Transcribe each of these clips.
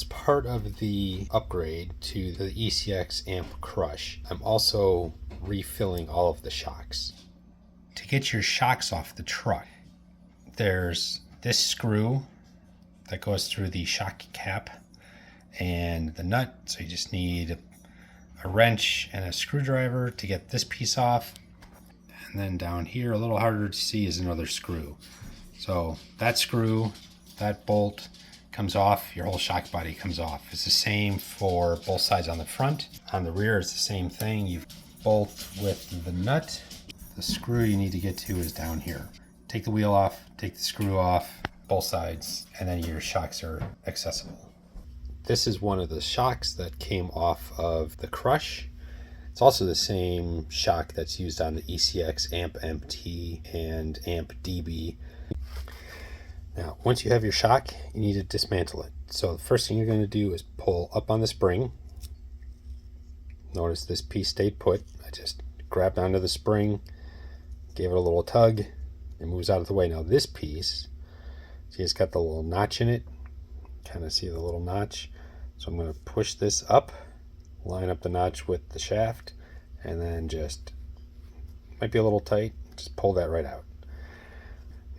As part of the upgrade to the ECX AMP Crush, I'm also refilling all of the shocks. To get your shocks off the truck, there's this screw that goes through the shock cap and the nut, so you just need a wrench and a screwdriver to get this piece off. And then down here, a little harder to see, is another screw. So that screw, that bolt comes off, your whole shock body comes off. It's the same for both sides on the front. On the rear, it's the same thing. You bolt with the nut. The screw you need to get to is down here. Take the wheel off, take the screw off, both sides, and then your shocks are accessible. This is one of the shocks that came off of the Crush. It's also the same shock that's used on the ECX AMP MT and AMP DB. Now, once you have your shock, you need to dismantle it. So the first thing you're going to do is pull up on the spring. Notice this piece stayed put. I just grabbed onto the spring, gave it a little tug, it moves out of the way. Now this piece, see, it's got the little notch in it. Kind of see the little notch. So I'm going to push this up, line up the notch with the shaft, and then just, might be a little tight, just pull that right out.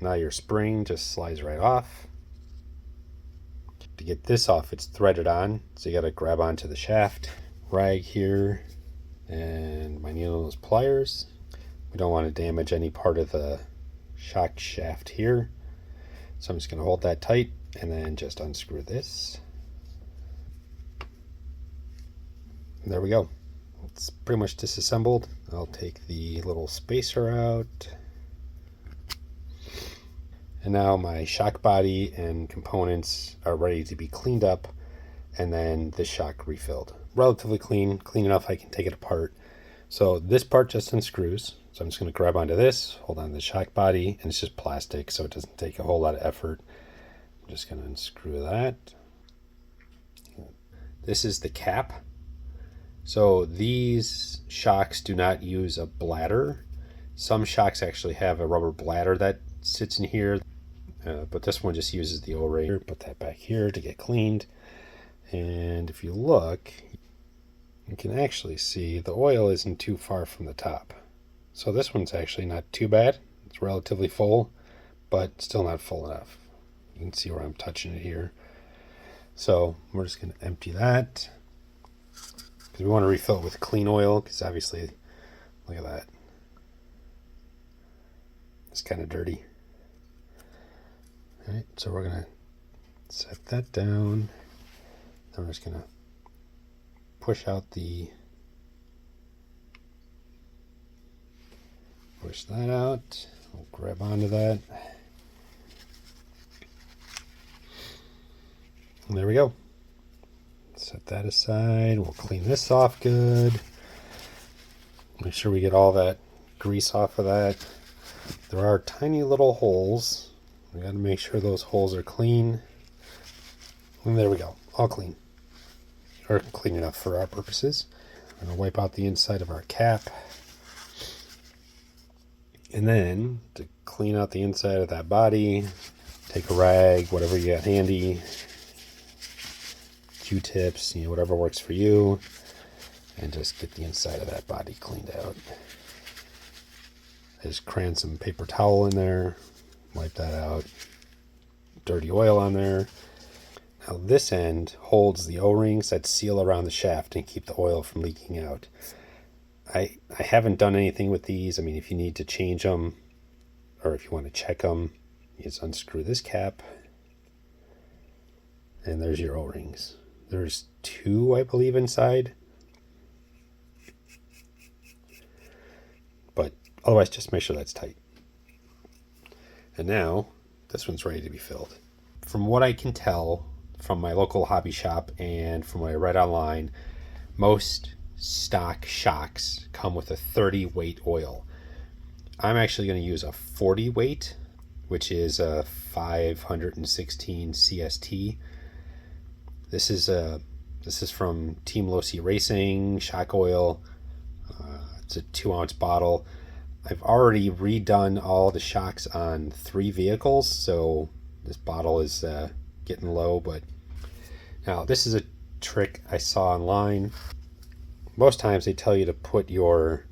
Now your spring just slides right off. To get this off, it's threaded on, so you got to grab onto the shaft, rag here, and my needle nose pliers. We don't want to damage any part of the shock shaft here, so I'm just going to hold that tight and then just unscrew this. And there we go. It's pretty much disassembled. I'll take the little spacer out. And now my shock body and components are ready to be cleaned up, and then the shock refilled. Relatively clean enough I can take it apart. So this part just unscrews. So I'm just going to grab onto this, hold on to the shock body, and it's just plastic, so it doesn't take a whole lot of effort. I'm just going to unscrew that. This is the cap. So these shocks do not use a bladder. Some shocks actually have a rubber bladder that sits in here, but this one just uses the O-ring. Put that back here to get cleaned. And if you look, you can actually see the oil isn't too far from the top. So this one's actually not too bad. It's relatively full, but still not full enough. You can see where I'm touching it here. So we're just going to empty that, because we want to refill it with clean oil, because obviously, look at that. It's kind of dirty. All right, so we're going to set that down. Then we're just going to push out push that out. We'll grab onto that. And there we go. Set that aside. We'll clean this off good. Make sure we get all that grease off of that. There are tiny little holes. We got to make sure those holes are clean. And there we go. All clean. Or clean enough for our purposes. I'm going to wipe out the inside of our cap. And then, to clean out the inside of that body, take a rag, whatever you got handy, Q-tips, whatever works for you, and just get the inside of that body cleaned out. I just cram some paper towel in there, wipe that out, dirty oil on there. Now this end holds the O-rings that seal around the shaft and keep the oil from leaking out. I haven't done anything with these. I mean, if you need to change them, or if you want to check them, you just unscrew this cap, and there's your O-rings. There's 2, I believe, inside. But otherwise, just make sure that's tight. And now, this one's ready to be filled. From what I can tell from my local hobby shop and from what I read online, most stock shocks come with a 30 weight oil. I'm actually going to use a 40 weight, which is a 516 CST. This is from Team Losi Racing shock oil. It's a 2-ounce bottle. I've already redone all the shocks on 3 vehicles, so this bottle is getting low, but Now, this is a trick I saw online. Most times they tell you to put your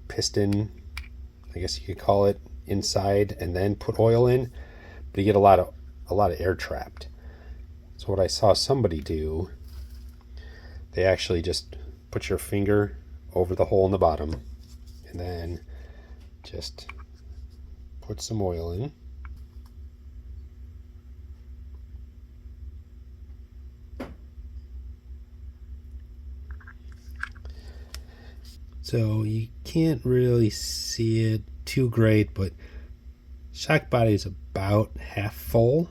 piston, I guess you could call it, inside and then put oil in, but you get a lot of air trapped. So what I saw somebody do, they actually just put your finger over the hole in the bottom and then just put some oil in. So you can't really see it too great, but shock body is about half full.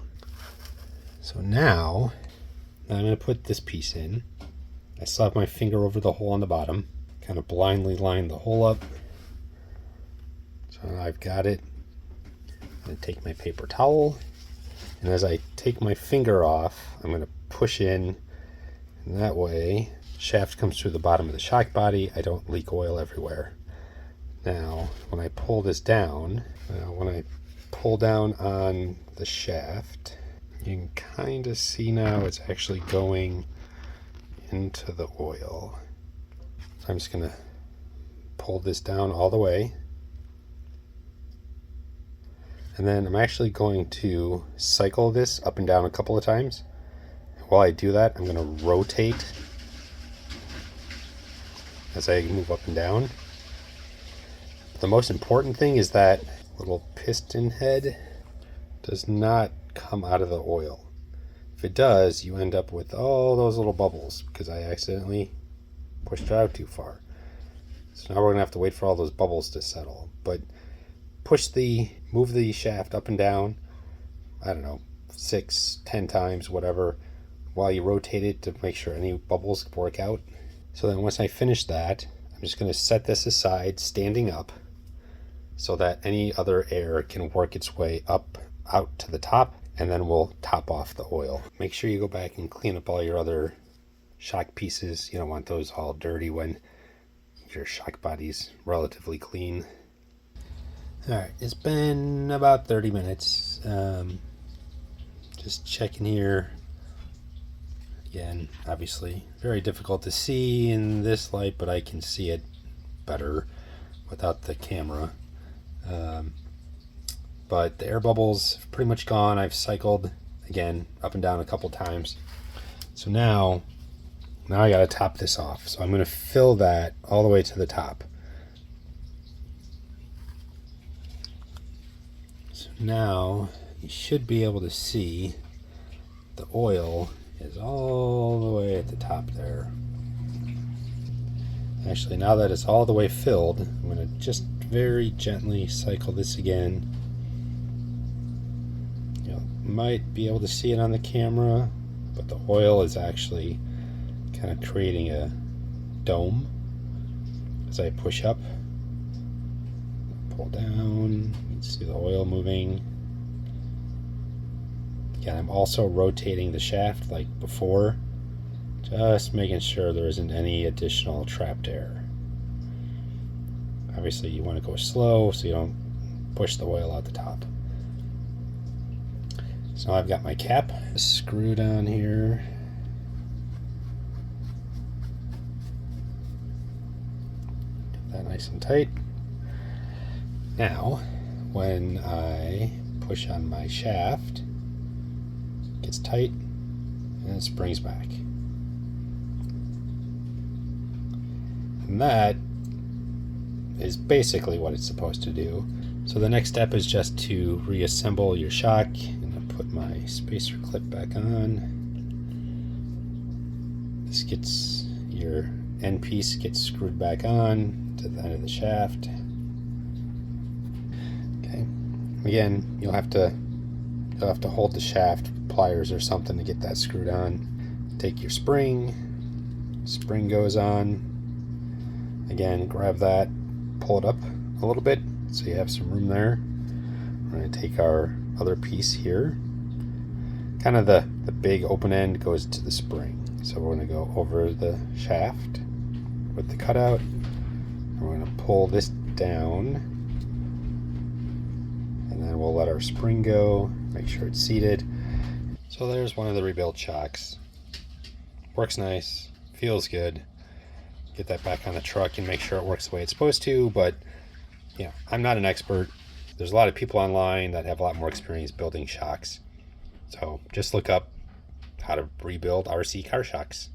So now I'm going to put this piece in. I still have my finger over the hole on the bottom, kind of blindly line the hole up. So I've got it. I'm going to take my paper towel, and as I take my finger off, I'm going to push in, and that way shaft comes through the bottom of the shock body. I don't leak oil everywhere. Now, when I pull this down, when I pull down on the shaft, you can kind of see now it's actually going into the oil. So I'm just going to pull this down all the way. And then I'm actually going to cycle this up and down a couple of times. While I do that, I'm going to rotate as I move up and down. The most important thing is that little piston head does not come out of the oil. If it does, you end up with all those little bubbles because I accidentally pushed it out too far. So now we're gonna have to wait for all those bubbles to settle. But move the shaft up and down, I don't know, 6-10 times, whatever, while you rotate it to make sure any bubbles work out. So then once I finish that, I'm just going to set this aside standing up so that any other air can work its way up out to the top, and then we'll top off the oil. Make sure you go back and clean up all your other shock pieces. You don't want those all dirty when your shock body's relatively clean. Alright, it's been about 30 minutes. Just checking here. Again, obviously very difficult to see in this light, but I can see it better without the camera. But the air bubbles have pretty much gone. I've cycled again up and down a couple times. So now I got to top this off. So I'm going to fill that all the way to the top. So now you should be able to see the oil is all the way at the top there. Actually, now that it's all the way filled, I'm going to just very gently cycle this again. You might be able to see it on the camera, but the oil is actually kind of creating a dome as I push up, pull down. You can see the oil moving. Again, I'm also rotating the shaft like before, just making sure there isn't any additional trapped air. Obviously you want to go slow so you don't push the oil out the top. So now I've got my cap screwed on here. Get that nice and tight. Now, when I push on my shaft, gets tight and it springs back. And that is basically what it's supposed to do. So the next step is just to reassemble your shock. I'm going to put my spacer clip back on. This gets your end piece gets screwed back on to the end of the shaft. Okay. Again, you'll have to hold the shaft with pliers or something to get that screwed on. Take your spring goes on. Again, grab that, pull it up a little bit so you have some room there. We're going to take our other piece here. Kind of the big open end goes to the spring. So we're going to go over the shaft with the cutout. And we're going to pull this down. And then we'll let our spring go, make sure it's seated. So there's one of the rebuilt shocks. Works nice, feels good. Get that back on the truck and make sure it works the way it's supposed to, but I'm not an expert. There's a lot of people online that have a lot more experience building shocks. So just look up how to rebuild RC car shocks.